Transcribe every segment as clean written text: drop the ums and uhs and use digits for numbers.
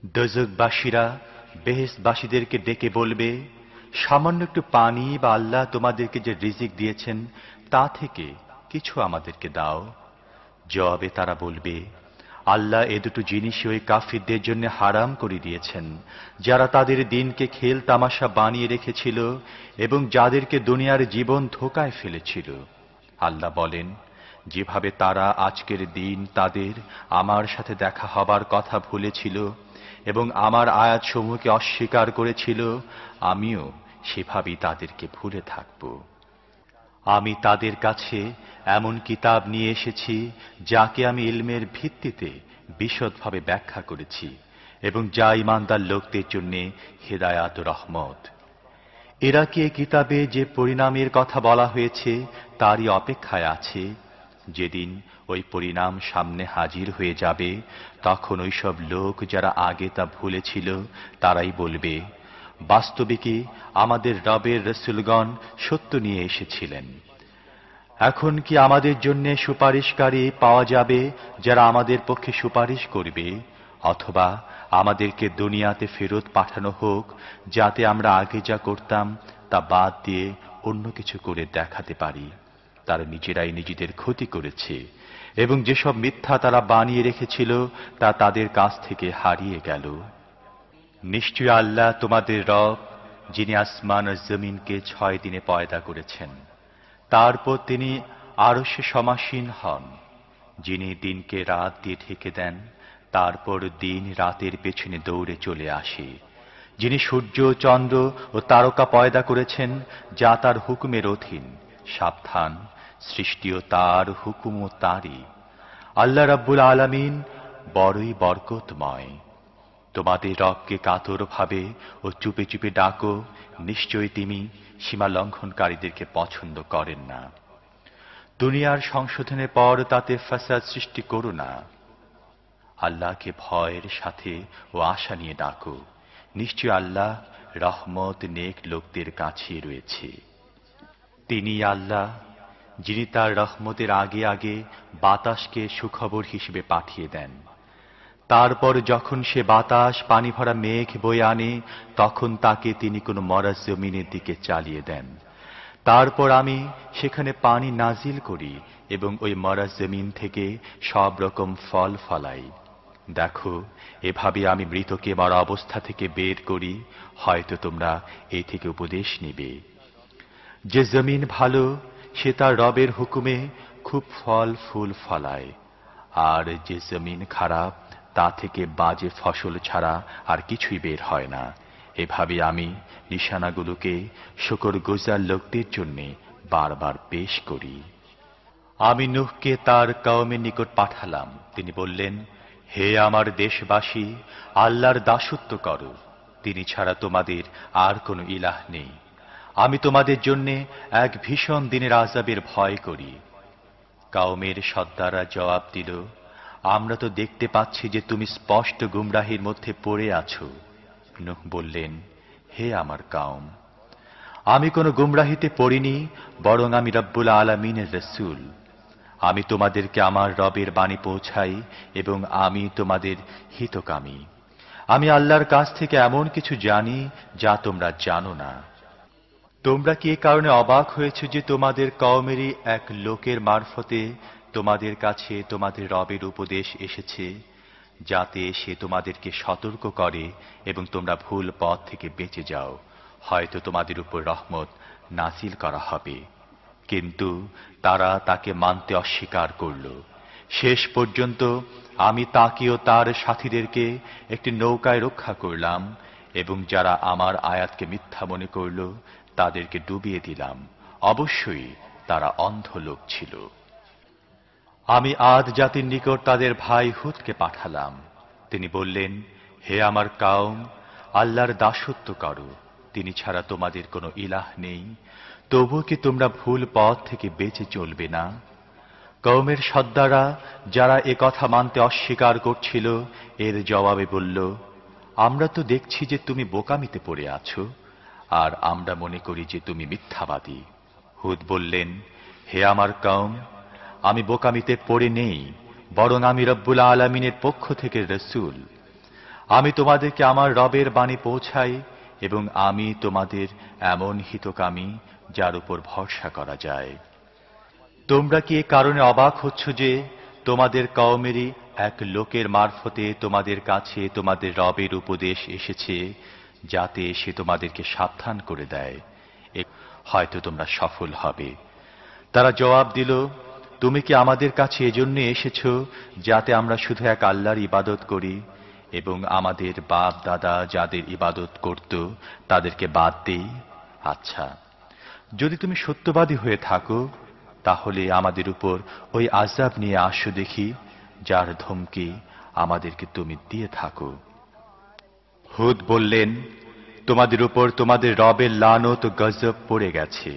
দোজখবাসীরা বেহেশতবাসীদেরকে ডেকে বলবে, সামান্য একটু পানি বা আল্লাহ তোমাদেরকে যে রিজিক দিয়েছেন তা থেকে কিছু আমাদেরকে দাও। জবাবে তারা বলবে, আল্লাহ এ দুটো জিনিসই ওই কাফিরদের জন্য হারাম করে দিয়েছেন, যারা তাদের দিনকে খেল তামাশা বানিয়ে রেখেছিল এবং যাদেরকে দুনিয়ার জীবন ধোঁকায় ফেলেছিল। আল্লাহ বলেন, যেভাবে তারা আজকের দিন তাদের আমার সাথে দেখা হবার কথা ভুলেছিল এবং আমার আয়াতসমূহকে অস্বীকার করেছিল, আমিও সেভাবেই তাদেরকে ভুলে থাকব। আমি তাদের কাছে এমন কিতাব নিয়ে এসেছি যাকে আমি ইলমের ভিত্তিতে বিশদভাবে ব্যাখ্যা করেছি এবং যা ঈমানদার লোকদের জন্য হেদায়াত ও রহমত। এরা কি এই কিতাবে যে পরিণামের কথা বলা হয়েছে তারই অপেক্ষায় আছে? যেদিন ওই পরিণাম সামনে হাজির হয়ে যাবে, তখন ওইসব লোক যারা আগে তা ভুলেছিল তারাই বলবে, বাস্তবিকই আমাদের রবের রাসূলগণ সত্য নিয়ে এসেছিলেন। এখন কি আমাদের জন্য সুপারিশকারী পাওয়া যাবে যারা আমাদের পক্ষে সুপারিশ করবে? অথবা আমাদেরকে দুনিয়াতে ফেরত পাঠানো হোক, যাতে আমরা আগে যা করতাম তা বাদ দিয়ে অন্য কিছু করে দেখাতে পারি। তারা নিজেরাই নিজেদের ক্ষতি করেছে এবং যেসব মিথ্যা তারা বানিয়ে রেখেছিল তা তাদের কাছ থেকে হারিয়ে গেল। নিশ্চয় আল্লাহ তোমাদের রব, যিনি আসমান ও জমিনকে 6 দিনে পয়দা করেছেন। তারপর তিনি আরশে সমাসীন হন, যিনি দিনকে রাত দিয়ে ঢেকে দেন, তারপর দিন রাতের পেছনে দৌড়ে চলে আসে। যিনি সূর্য, চন্দ্র ও তারকা পয়দা করেছেন, যা তার হুকুমের অধীন। সাবধান, সৃষ্টিও তার, হুকুমও তারই। আল্লাহ রাব্বুল আলামিন বড়ই বরকতময়। তোমাদের রবকে কাতরভাবে ও চুপে চুপে ডাকো, নিশ্চয়ই তিনি সীমা লঙ্ঘনকারীদেরকে পছন্দ করেন না। দুনিয়ার সংশোধনের পর তাতে ফাসাদ সৃষ্টি করো না। আল্লাহকে ভয়ের সাথে ও আশা নিয়ে ডাকো, নিশ্চয় আল্লাহ রহমত নেক লোকদের কাছে রয়েছে। তিনি আল্লাহ, যিনি তার রহমতের আগে আগে বাতাসকে সুখবর হিসেবে পাঠিয়ে দেন। তারপর যখন সে বাতাস পানি ভরা মেঘ বয়ে আনে, তখন তাকে তিনি কোনো মরা জমিনের দিকে চালিয়ে দেন। তারপর আমি সেখানে পানি নাজিল করি এবং ওই মরা জমিন থেকে সব রকম ফল ফলাই। দেখো, এভাবে আমি মৃতকে মরা অবস্থা থেকে বের করি, হয়তো তোমরা এই থেকে উপদেশ নিবে। যে জমিন ভালো, সে তার রবের হুকুমে খুব ফল ফুল ফলায়, আর যে জমিন খারাপ, তা থেকে বাজে ফসল ছাড়া আর কিছুই বের হয় না। এভাবে আমি নিশানাগুলোকে শুকরগুজার লোকদের জন্য বারবার পেশ করি। আমি নূহকে তার কওমের নিকট পাঠালাম। তিনি বললেন, হে আমার দেশবাসী, আল্লাহর দাসত্ব করো, তিনি ছাড়া তোমাদের আর কোনো ইলাহ নেই। আমি তোমাদের জন্য এক ভীষণ দিনের আযাবের ভয় করি। কওমের সর্দাররা জবাব দিল, আমরা তো দেখতে পাচ্ছি যে তুমি স্পষ্ট গুমরাহির মধ্যে পড়ে আছো। নূহ বললেন, হে আমার কওম, আমি কোনো গুমরাহিতে পড়িনি, বরং আমি রব্বুল আলামিনের রাসূল। আমি তোমাদেরকে আমার রবের বাণী পৌঁছাই এবং আমি তোমাদের হিতকামী। আমি আল্লাহর কাছ থেকে এমন কিছু জানি যা তোমরা জানো না। তোমরা কি এ কারণে অবাক হয়েছ যে তোমাদের কওমেরই এক লোকের মারফতে তোমাদের কাছে তোমাদের রবের উপদেশ এসেছে, যাতে সে তোমাদেরকে সতর্ক করে এবং তোমরা ভুল পথ থেকে বেঁচে যাও, হয়তো তোমাদের উপর রহমত নাজিল করা হবে। কিন্তু তারা তাকে মানতে অস্বীকার করল। শেষ পর্যন্ত আমি তাকে ও তার সাথীদেরকে একটি নৌকায় রক্ষা করলাম এবং যারা আমার আয়াতকে মিথ্যা মনে করল তাদেরকে ডুবিয়ে দিলাম। অবশ্যই তারা অন্ধ লোক ছিল। আমি আদ জাতির নিকট তাদের ভাই হুদকে পাঠালাম। তিনি বললেন, হে আমার কওম, আল্লাহর দাসত্ব করো, তিনি ছাড়া তোমাদের কোনো ইলাহ নেই। তবুও কি তোমরা ভুল পথ থেকে বেঁচে চলবে না? কওমের সর্দাররা যারা এ কথা মানতে অস্বীকার করছিল, এর জবাবে বলল, আমরা তো দেখছি যে তুমি বোকামিতে পড়ে আছো, আর আমরা মনে করি যে তুমি মিথ্যাবাদী। হুদ বললেন, হে আমার কওম, আমি বোকামিতে পড়ে নেই, বরং আমি রব্বুল আলামিনের পক্ষ থেকে রাসূল। আমি তোমাদেরকে আমার রবের বাণী পৌঁছাই এবং আমি তোমাদের এমন হিতকামী যার উপর ভরসা করা যায়। তোমরা কি এ কারণে অবাক হচ্ছ যে তোমাদের কওমেরই এক লোকের মারফতে তোমাদের কাছে তোমাদের রবের উপদেশ এসেছে, যাতে সে তোমাদেরকে সাবধান করে দেয়, হয়তো তোমরা সফল হবে। তারা জবাব দিল, তুমি কি আমাদের কাছে এজন্য এসেছ যাতে আমরা শুধু এক আল্লাহর ইবাদত করি এবং আমাদের বাপ দাদা যাদের ইবাদত করত তাদেরকে বাদ দেই? আচ্ছা, যদি তুমি সত্যবাদী হয়ে থাকো তাহলে আমাদের উপর ওই আযাব নিয়ে আসো দেখি, যার ধমকি আমাদেরকে তুমি দিয়ে থাকো। হুদ বললেন, তোমাদের উপর তোমাদের রবের লানত ও গজব পড়ে গেছে।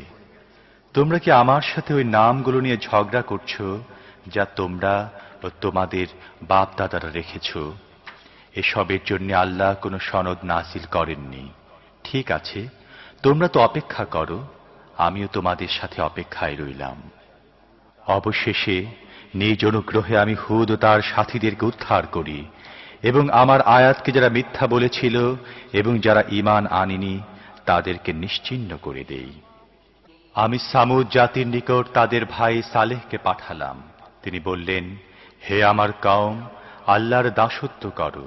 তোমরা কি আমার সাথে ওই নামগুলো নিয়ে ঝগড়া করছো যা তোমরা ও তোমাদের বাপ দাদারা রেখেছ? এসবের জন্য আল্লাহ কোনো সনদ নাজিল করেননি। ঠিক আছে, তোমরা তো অপেক্ষা করো, আমিও তোমাদের সাথে অপেক্ষায় রইলাম। অবশেষে নিজ অনুগ্রহে আমি হুদ ও তার সাথীদেরকে উদ্ধার করি এবং আমার আয়াতকে যারা মিথ্যা বলেছিল এবং যারা ঈমান আনেনি তাদেরকে নিশ্চিহ্ন করে দেই। আমি সামুদ জাতির নিকট তাদের ভাই সালেহকে পাঠালাম। তিনি বললেন, হে আমার কওম, আল্লাহর দাসত্ব করো,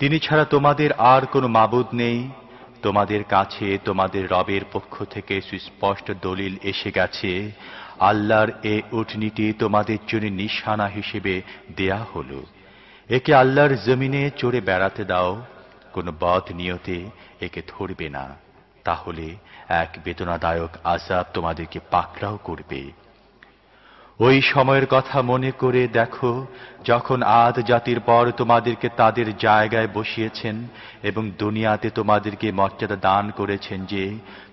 তিনি ছাড়া তোমাদের আর কোনো মাবুদ নেই। তোমাদের কাছে তোমাদের রবের পক্ষ থেকে সুস্পষ্ট দলিল এসে গেছে। আল্লাহর এ উটনীটি তোমাদের জন্য নিশানা হিসেবে দেয়া হলো। একে আল্লাহর জমিনে চড়ে বেড়াতে দাও, কোনো বদ নিয়তে একে ধরবে না, তাহলে এক বেদনাদায়ক আযাব তোমাদেরকে পাকড়াও করবে। ওই সময়ের কথা মনে করে দেখো যখন আদ জাতির পর তোমাদেরকে তাদের জায়গায় বসিয়েছেন এবং দুনিয়াতে তোমাদেরকে মর্যাদা দান করেছেন যে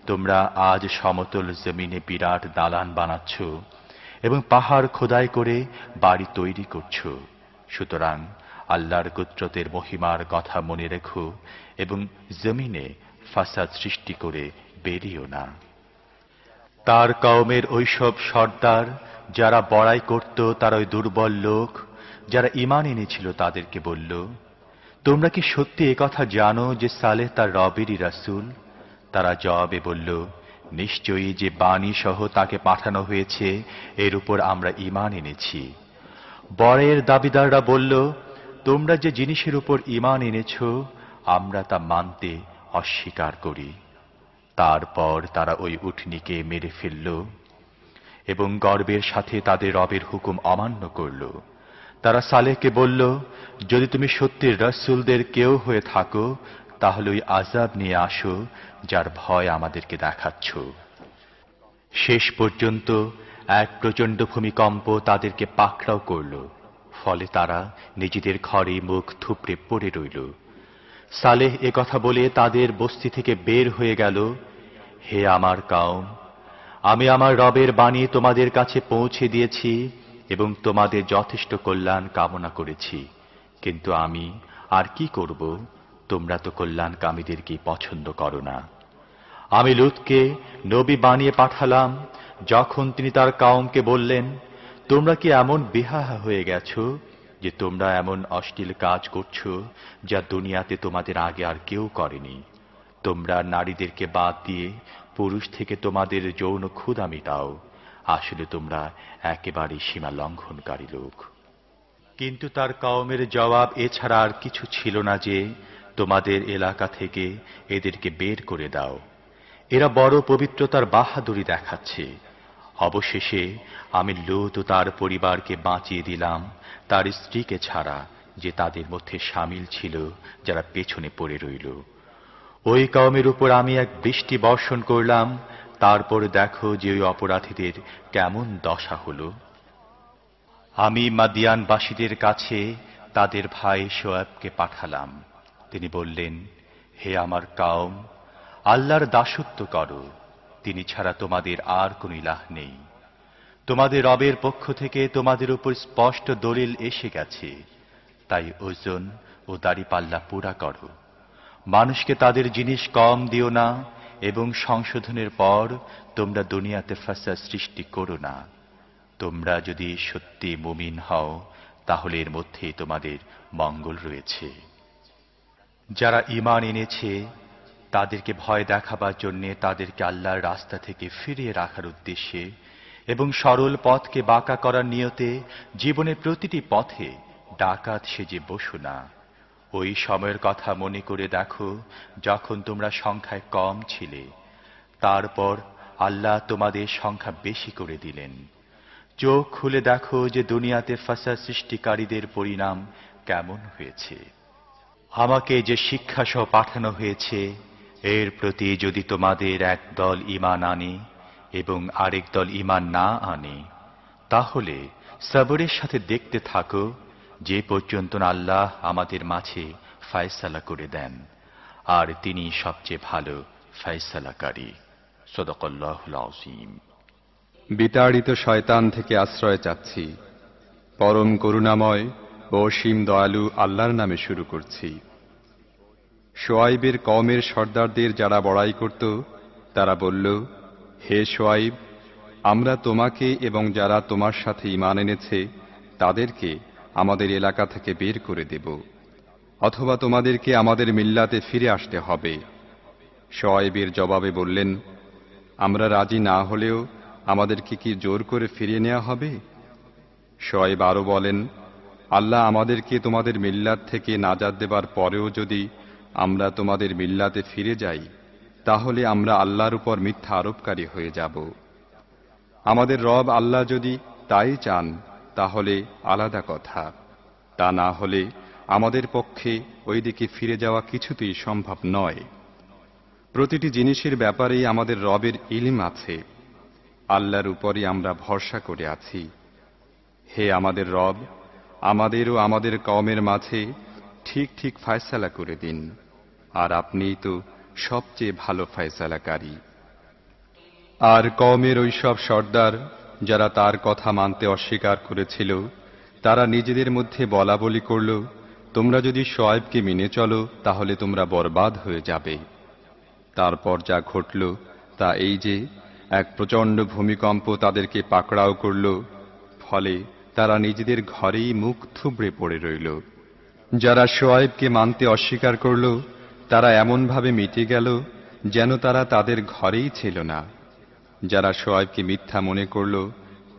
তোমরা আজ সমতল জমিনে বিরাট দালান বানাচ্ছ এবং পাহাড় খোদাই করে বাড়ি তৈরি করছ। সুতরাং আল্লাহর কুদরতের মহিমার কথা মনে রেখো এবং জমিনে ফাসাদ সৃষ্টি করে বেরিও না। তার কওমের ওইসব সর্দার যারা বড়াই করত তারা ওই দুর্বল লোক যারা ঈমান এনেছিল তাদেরকে বলল, তোমরা কি সত্যি একথা জানো যে সালেহ তার রবেরই রাসূল? তারা জবাবে বলল, নিশ্চয়ই যে বাণী সহ তাকে পাঠানো হয়েছে এর উপর আমরা ঈমান এনেছি। বরের দাবিদাররা বলল, তোমরা যে জিনিসের উপর ঈমান এনেছ আমরা তা মানতে অস্বীকার করি। তারপর তারা ওই উটনীকে মেরে ফেলল এবং গর্বের সাথে তাদের রবের হুকুম অমান্য করল। তারা সালেহকে বলল, যদি তুমি সত্যির রাসূলদের কেউ হয়ে থাকো তাহলে ওই আযাব নিয়ে আসো যার ভয় আমাদেরকে দেখাচ্ছ। শেষ পর্যন্ত এক প্রচণ্ড ভূমিকম্প তাদেরকে পাকড়াও করল, ফলে তারা নিজেদের ঘরে মুখ থুবড়ে পড়ে রইল। সালেহ এ কথা বলে তাদের বস্তি থেকে বের হয়ে গেল। হে আমার কওম, আমি আমার রবের বাণী তোমাদের কাছে পৌঁছে দিয়েছি এবং তোমাদের যথেষ্ট কল্যাণ কামনা করেছি, কিন্তু আমি আর কি করব? তোমরা তো কল্যাণকামীদেরকে পছন্দ করো না। আমি লূতকে নবী বানিয়ে পাঠালাম, যখন তিনি তার কওমকে বললেন, তোমরা কি এমন বেহায়া হয়ে গেছো যে তোমরা এমন অশ্লীল কাজ করছো যা দুনিয়াতে তোমাদের আগে আর কেউ করেনি। তোমরা নারীদেরকে বাদ দিয়ে পুরুষ থেকে তোমাদের যৌন ক্ষুধা মেটাও। আসলে তোমরা একেবারে সীমা লঙ্ঘনকারী লোক। কিন্তু তার কওমের জবাব এছাড়া আর কিছু ছিল না যে তোমাদের এলাকা থেকে এদেরকে বের করে দাও। এরা বড় পবিত্রতার বাহাদুরি দেখাচ্ছে। অবশেষে আমি লূত ও তার পরিবারকে বাঁচিয়ে দিলাম, তার স্ত্রীকে ছাড়া, যে তাদের মধ্যে শামিল ছিল যারা পেছনে পড়ে রইল। ওই কওমের উপর আমি এক বৃষ্টি বর্ষণ করলাম, তারপর দেখো যে ওই অপরাধীদের কেমন দশা হল। আমি মাদিয়ানবাসীদের কাছে তাদের ভাই শোয়েবকে পাঠালাম। তিনি বললেন, হে আমার কওম, আল্লাহর দাসত্ব করো, তিনি ছাড়া তোমাদের আর কোন ইলাহ নেই। তোমাদের রবের পক্ষ থেকে তোমাদের উপর স্পষ্ট দলিল এসে গেছে, তাই ওজন ও দাড়িপাল্লা পুরা করো। মানুষকে তাদের জিনিস কম দিও না এবং সংশোধনের পর তোমরা দুনিয়াতে ফাসাদ সৃষ্টি করো না। তোমরা যদি সত্যি মুমিন হও তাহলে এর মধ্যে তোমাদের মঙ্গল রয়েছে। যারা ঈমান এনেছে তাদেরকে ভয় দেখাবার জন্য তাদেরকে আল্লাহর রাস্তা থেকে ফিরিয়ে রাখার উদ্দেশ্যে এবং সরল পথকে বাঁকা করার নিয়তে জীবনের প্রতিটি পথে ডাকাত সেজে বসো না। ওই সময়ের কথা মনে করে দেখো যখন তোমরা সংখ্যায় কম ছিলে, তারপর আল্লাহ তোমাদের সংখ্যা বেশি করে দিলেন। চোখ খুলে দেখো যে দুনিয়াতে ফাসাদ সৃষ্টিকারীদের পরিণাম কেমন হয়েছে। আমাকে যে শিক্ষা সহ পাঠানো হয়েছে এর প্রতি যদি তোমাদের এক দল ঈমান আনে এবং আরেক দল ঈমান না আনে, তাহলে সবরের সাথে দেখতে থাকো যে পর্যন্ত আল্লাহ আমাদের মাঝে ফয়সালা করে দেন, আর তিনি সবচেয়ে ভালো ফয়সালাকারী। সাদাকাল্লাহুল আযীম। বিতাড়িত শয়তান থেকে আশ্রয় চাচ্ছি। পরম করুণাময় ও অসীম দয়ালু আল্লাহর নামে শুরু করছি। শোয়াইবের কওমের সর্দারদের যারা বড়াই করত, তারা বলল, হে শোয়াইব, আমরা তোমাকে এবং যারা তোমার সাথে ঈমান এনেছে তাদেরকে আমাদের এলাকা থেকে বের করে দেব, অথবা তোমাদেরকে আমাদের মিল্লাতে ফিরে আসতে হবে। শোয়াইবের জবাবে বললেন, আমরা রাজি না হলেও আমাদেরকে কি জোর করে ফিরিয়ে নেওয়া হবে? শোয়াইব আরো বলেন, আল্লাহ আমাদেরকে তোমাদের মিল্লাত থেকে নাজাত দেবার পরেও যদি আমরা তোমাদের মিল্লাতে ফিরে যাই, তাহলে আমরা আল্লাহর উপর মিথ্যা আরোপকারী হয়ে যাব। আমাদের রব আল্লাহ যদি তাই চান তাহলে আলাদা কথা, তা না হলে আমাদের পক্ষে ওই দিকে ফিরে যাওয়া কিছুতেই সম্ভব নয়। প্রতিটি জিনিসের ব্যাপারেই আমাদের রবের ইলম আছে। আল্লাহর উপরই আমরা ভরসা করে আছি। হে আমাদের রব, আমাদের ও আমাদের কওমের মাঝে ঠিক ঠিক ফয়সালা করে দিন, আর আপনিই তো সবচেয়ে ভালো ফয়সালাকারী। আর কওমের ওইসব সর্দার যারা তার কথা মানতে অস্বীকার করেছিল, তারা নিজেদের মধ্যে বলাবলি করল, তোমরা যদি শোয়াইবকে মেনে চলো তাহলে তোমরা বরবাদ হয়ে যাবে। তারপর যা ঘটল তা এই যে, এক প্রচণ্ড ভূমিকম্প তাদেরকে পাকড়াও করল, ফলে তারা নিজেদের ঘরেই মুখ থুবড়ে পড়ে রইল। যারা শোয়াইবকে মানতে অস্বীকার করল, তারা এমনভাবে মিটে গেল যেন তারা তাদের ঘরেই ছিল না। যারা শোয়াইবকে মিথ্যা মনে করল,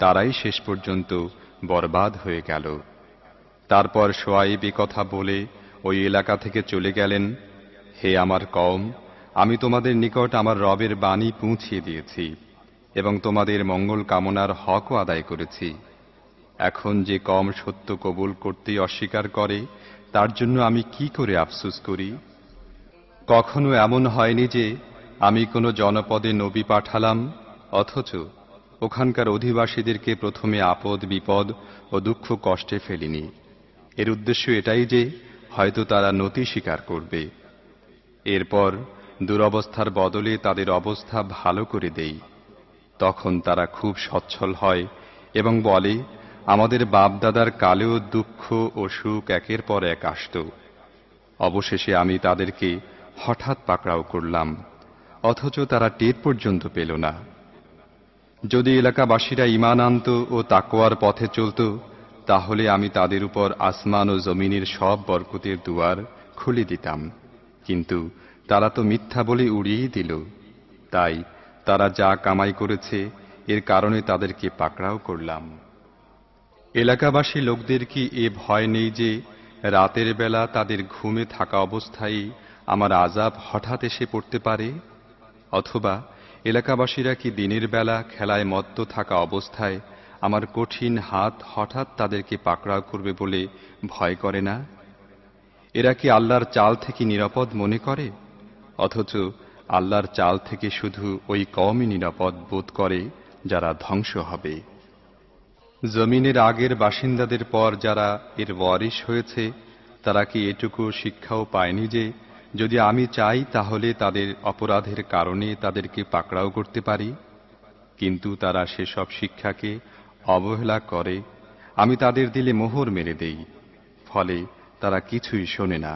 তারাই শেষ পর্যন্ত বরবাদ হয়ে গেল। তারপর শোয়াইব এ কথা বলে ওই এলাকা থেকে চলে গেলেন, হে আমার কওম, আমি তোমাদের নিকট আমার রবের বাণী পৌঁছিয়ে দিয়েছি এবং তোমাদের মঙ্গল কামনার হকও আদায় করেছি। এখন যে কওম সত্য কবুল করতে অস্বীকার করে, তার জন্য আমি কি করে আফসোস করি? কখনো এমন হয়নি যে আমি কোনো জনপদে নবী পাঠালাম, অথচ ওখানকার অধিবাসীদেরকে প্রথমে আপদ বিপদ ও দুঃখ কষ্টে ফেলিনি। এর উদ্দেশ্য এটাই যে হয়তো তারা নতি স্বীকার করবে। এরপর দুরবস্থার বদলে তাদের অবস্থা ভালো করে দেই। তখন তারা খুব সচ্ছল হয় এবং বলে, আমাদের বাপদাদার কালেও দুঃখ ও সুখ একের পর এক আসত। অবশেষে আমি তাদেরকে হঠাৎ পাকড়াও করলাম, অথচ তারা টের পর্যন্ত পেল না। যদি এলাকাবাসীরা ঈমান আনত ও তাকওয়ার পথে চলত, তাহলে আমি তাদের উপর আসমান ও জমিনের সব বরকতের দুয়ার খুলে দিতাম। কিন্তু তারা তো মিথ্যা বলে উড়িয়েই দিল। তাই তারা যা কামাই করেছে এর কারণে তাদেরকে পাকড়াও করলাম। এলাকাবাসী লোকদের কি এ ভয় নেই যে রাতের বেলা তাদের ঘুমে থাকা অবস্থায় আমার আযাব হঠাৎ এসে পড়তে পারে? অথবা এলাকাবাসীরা কি দিনের বেলা খেলায় মত্ত থাকা অবস্থায় আমার কঠিন হাত হঠাৎ তাদেরকে পাকড়াও করবে বলে ভয় করে না? এরা কি আল্লাহর চাল থেকে নিরাপদ মনে করে? অথচ আল্লাহর চাল থেকে শুধু ওই কওমই নিরাপদ বোধ করে যারা ধ্বংস হবে। জমিনের আগের বাসিন্দাদের পর যারা এর ওয়ারিশ হয়েছে, তারা কি এটুকু শিক্ষাও পায়নি যে যদি আমি চাই তাহলে তাদের অপরাধের কারণে তাদেরকে পাকড়াও করতে পারি? কিন্তু তারা সেসব শিক্ষাকে অবহেলা করে। আমি তাদের দিলে মোহর মেরে দেই, ফলে তারা কিছুই শোনে না।